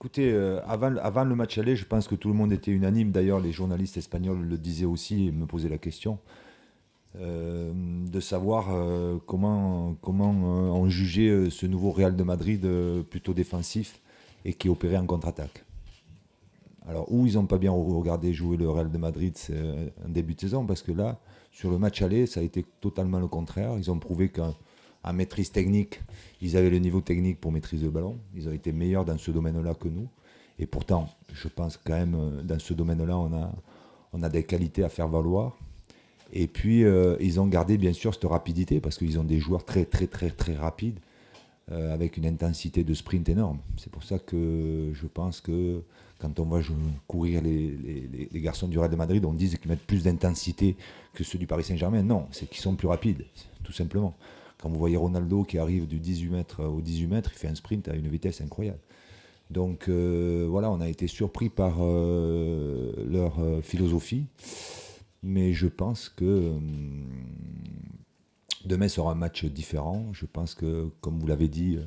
Écoutez, avant le match aller, je pense que tout le monde était unanime. D'ailleurs, les journalistes espagnols le disaient aussi et me posaient la question de savoir comment on jugeait ce nouveau Real de Madrid plutôt défensif et qui opérait en contre-attaque. Alors, où ils n'ont pas bien regardé jouer le Real de Madrid, c'est un début de saison, parce que là, sur le match aller, ça a été totalement le contraire. Ils ont prouvé qu'en maîtrise technique, ils avaient le niveau technique pour maîtriser le ballon. Ils ont été meilleurs dans ce domaine-là que nous. Et pourtant, je pense quand même, dans ce domaine-là, on a des qualités à faire valoir. Et puis, ils ont gardé bien sûr cette rapidité, parce qu'ils ont des joueurs très, très, très, très rapides, avec une intensité de sprint énorme. C'est pour ça que je pense que quand on voit courir les garçons du Real de Madrid, on dit qu'ils mettent plus d'intensité que ceux du Paris Saint-Germain. Non, c'est qu'ils sont plus rapides, tout simplement. Quand vous voyez Ronaldo qui arrive du 18 mètres au 18 mètres, il fait un sprint à une vitesse incroyable. Donc voilà, on a été surpris par leur philosophie, mais je pense que demain sera un match différent. Je pense que, comme vous l'avez dit,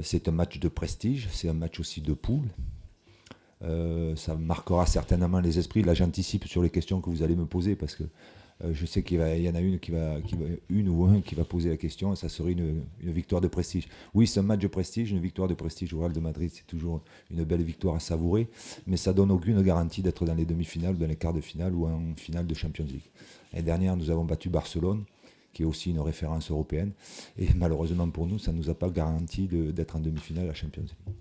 c'est un match de prestige, c'est un match aussi de poule. Ça marquera certainement les esprits. Là, j'anticipe sur les questions que vous allez me poser parce que je sais qu'il y en a une ou un qui va poser la question et ça serait une victoire de prestige. Oui, c'est un match de prestige, une victoire de prestige au Real de Madrid, c'est toujours une belle victoire à savourer, mais ça donne aucune garantie d'être dans les demi-finales, dans les quarts de finale ou en finale de Champions League. L'année dernière, nous avons battu Barcelone, qui est aussi une référence européenne, et malheureusement pour nous, ça ne nous a pas garanti d'être en demi-finale à Champions League.